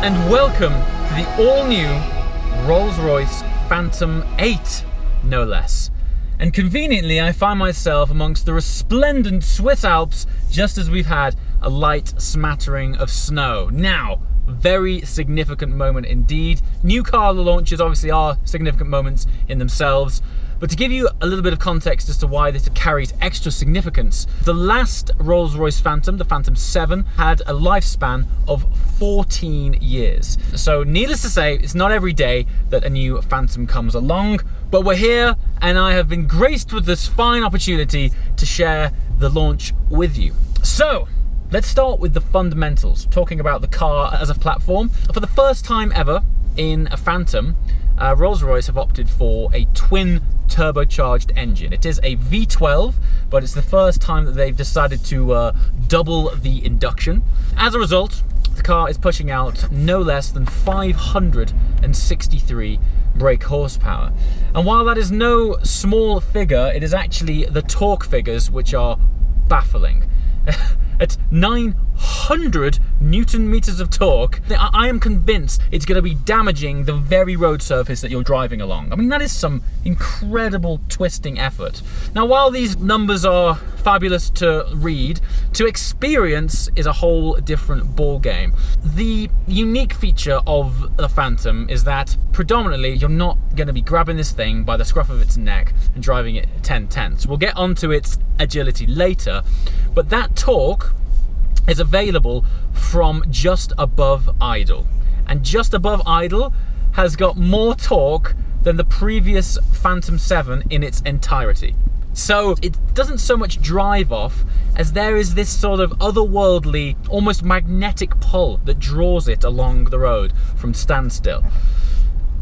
and welcome to the all-new Rolls-Royce Phantom 8, no less. And conveniently, I find myself amongst the resplendent Swiss Alps just as we've had a light smattering of snow. Now, very significant moment indeed. New car launches obviously are significant moments in themselves, but to give you a little bit of context as to why this carries extra significance, the last Rolls-Royce Phantom, the Phantom VII, had a lifespan of 14 years. So needless to say, it's not every day that a new Phantom comes along, but we're here and I have been graced with this fine opportunity to share the launch with you. So, let's start with the fundamentals, talking about the car as a platform. For the first time ever in a Phantom, Rolls-Royce have opted for a twin turbocharged engine. It is a V12, but it's the first time that they've decided to double the induction. As a result, the car is pushing out no less than 563 brake horsepower. And while that is no small figure, it is actually the torque figures which are baffling. At 900 Newton meters of torque, I am convinced it's going to be damaging the very road surface that you're driving along. I mean, that is some incredible twisting effort. Now, while these numbers are fabulous to read, to experience is a whole different ball game. The unique feature of the Phantom is that predominantly you're not going to be grabbing this thing by the scruff of its neck and driving it 10/10. We'll get onto its agility later, but that torque is available from just above idle, and just above idle has got more torque than the previous Phantom 7 in its entirety. So it doesn't so much drive off as there is this sort of otherworldly, almost magnetic pull that draws it along the road from standstill.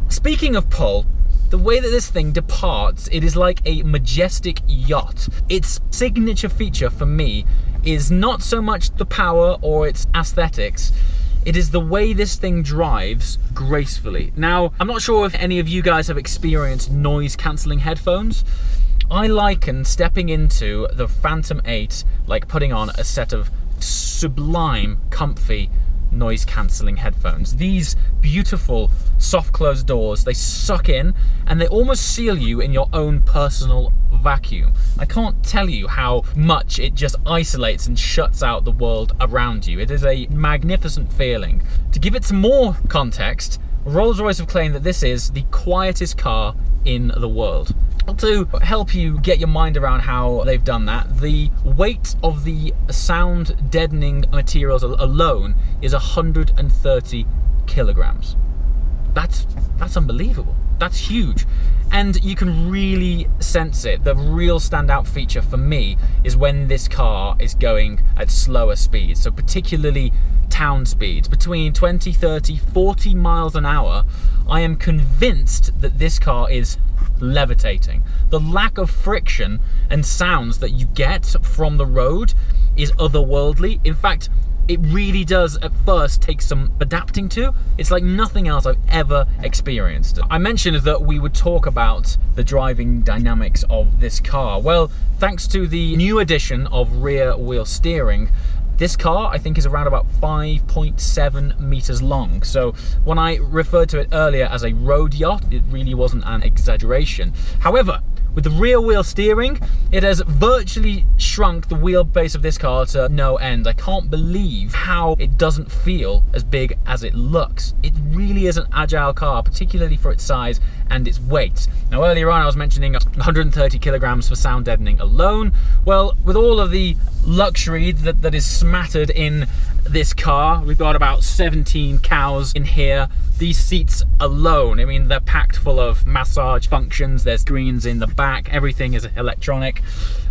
Speaking of pull, the way that this thing departs, it is like a majestic yacht. Its signature feature for me is not so much the power or its aesthetics, it is the way this thing drives gracefully. Now, I'm not sure if any of you guys have experienced noise-cancelling headphones. I liken stepping into the Phantom 8 like putting on a set of sublime, comfy noise-cancelling headphones. These beautiful soft closed doors, they suck in and they almost seal you in your own personal vacuum. I can't tell you how much it just isolates and shuts out the world around you. It is a magnificent feeling. To give it some more context, Rolls-Royce have claimed that this is the quietest car in the world. To help you get your mind around how they've done that, the weight of the sound deadening materials alone is 130 kilograms. That's unbelievable. That's huge. And you can really sense it. The real standout feature for me is when this car is going at slower speeds, so particularly town speeds, between 20, 30, 40 miles an hour. I am convinced that this car is levitating. The lack of friction and sounds that you get from the road is otherworldly. In fact, it really does at first take some adapting to. It's like nothing else I've ever experienced. I mentioned that we would talk about the driving dynamics of this car. Well, thanks to the new addition of rear wheel steering, this car, I think, is around about 5.7 meters long. So when I referred to it earlier as a road yacht, it really wasn't an exaggeration. However, with the rear wheel steering, it has virtually shrunk the wheelbase of this car to no end. I can't believe how it doesn't feel as big as it looks. It really is an agile car, particularly for its size and its weight. Now, earlier on I was mentioning 130 kilograms for sound deadening alone. Well, with all of the luxury that is smattered in this car, we've got about 17 cows in here. These seats alone, I mean, they're packed full of massage functions, there's screens in the back, everything is electronic.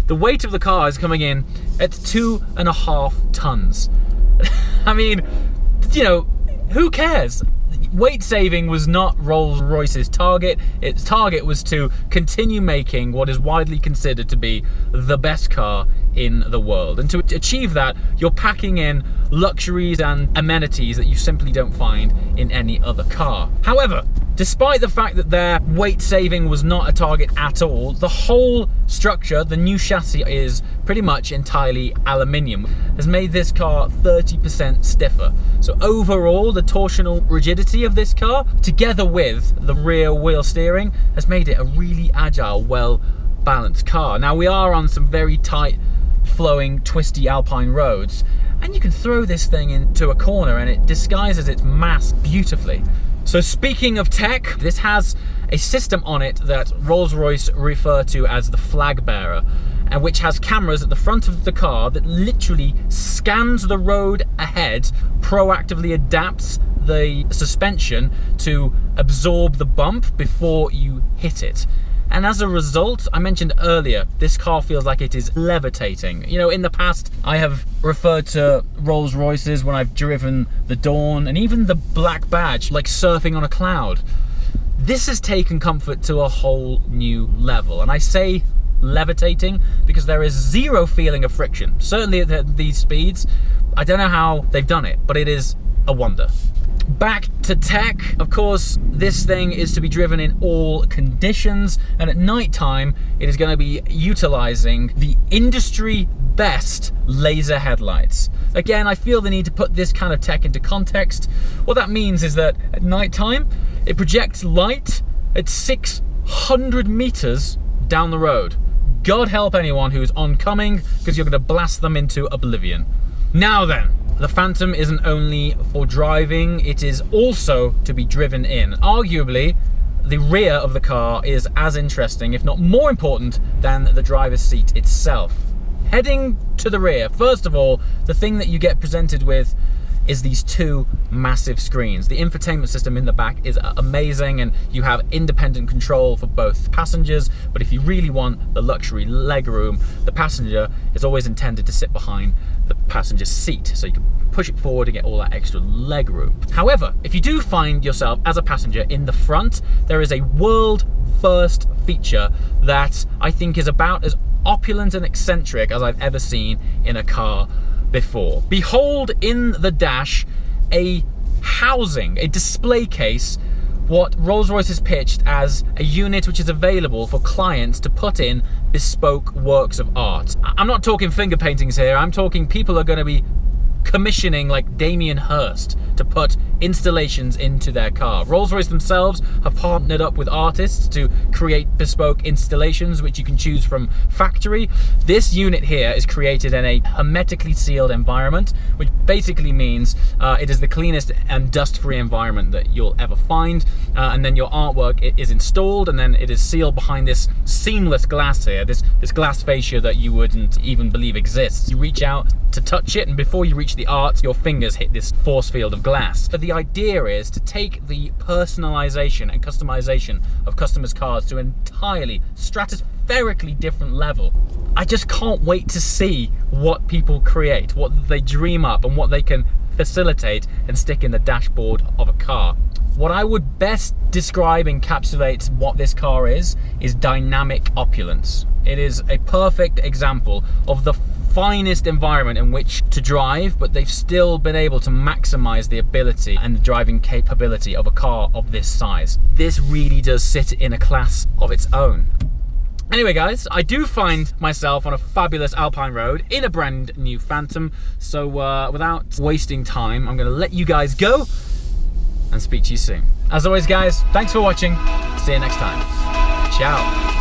The weight of the car is coming in at 2.5 tons. I mean, you know, who cares? Weight saving was not Rolls-Royce's target. Its target was to continue making what is widely considered to be the best car in the world. And to achieve that, you're packing in luxuries and amenities that you simply don't find in any other car. However, Despite the fact that their weight saving was not a target at all, the whole structure, the new chassis, is pretty much entirely aluminium, has made this car 30% stiffer. So overall, the torsional rigidity of this car, together with the rear wheel steering, has made it a really agile, well-balanced car. Now, we are on some very tight, flowing, twisty alpine roads, and you can throw this thing into a corner and it disguises its mass beautifully. So speaking of tech, this has a system on it that Rolls-Royce refer to as the flag bearer, and which has cameras at the front of the car that literally scans the road ahead, proactively adapts the suspension to absorb the bump before you hit it. And as a result, I mentioned earlier, this car feels like it is levitating. You know, in the past, I have referred to Rolls-Royces when I've driven the Dawn and even the Black Badge, like surfing on a cloud. This has taken comfort to a whole new level. And I say levitating because there is zero feeling of friction. Certainly at these speeds, I don't know how they've done it, but it is a wonder. Back to tech, of course, this thing is to be driven in all conditions, and at night time it is going to be utilizing the industry best laser headlights. Again, I feel the need to put this kind of tech into context. What that means is that at night time it projects light at 600 meters down the road. God help anyone who's oncoming, because you're going to blast them into oblivion. Now then, the Phantom isn't only for driving, it is also to be driven in. Arguably, the rear of the car is as interesting, if not more important, than the driver's seat itself. Heading to the rear, first of all, the thing that you get presented with is these two massive screens. The infotainment system in the back is amazing, and you have independent control for both passengers, but if you really want the luxury legroom, the passenger is always intended to sit behind the passenger seat, so you can push it forward and get all that extra legroom. However, if you do find yourself as a passenger in the front, there is a world first feature that I think is about as opulent and eccentric as I've ever seen in a car before. Behold in the dash a housing, a display case, what Rolls-Royce has pitched as a unit which is available for clients to put in bespoke works of art. I'm not talking finger paintings here, I'm talking people are going to be commissioning like Damien Hirst to put installations into their car. Rolls-Royce themselves have partnered up with artists to create bespoke installations which you can choose from factory. This unit here is created in a hermetically sealed environment, which basically means it is the cleanest and dust-free environment that you'll ever find, and then your artwork is installed, and then it is sealed behind this seamless glass here, this glass fascia that you wouldn't even believe exists. You reach out to touch it, and before you reach the art, your fingers hit this force field of glass. But the idea is to take the personalization and customization of customers' cars to an entirely stratospherically different level. I just can't wait to see what people create, what they dream up, and what they can facilitate and stick in the dashboard of a car. What I would best describe encapsulates what this car is dynamic opulence. It is a perfect example of the finest environment in which to drive, but they've still been able to maximize the ability and the driving capability of a car of this size. This really does sit in a class of its own. Anyway guys, I do find myself on a fabulous alpine road in a brand new Phantom, so without wasting time, I'm going to let you guys go and speak to you soon. As always guys, thanks for watching. See you next time. Ciao.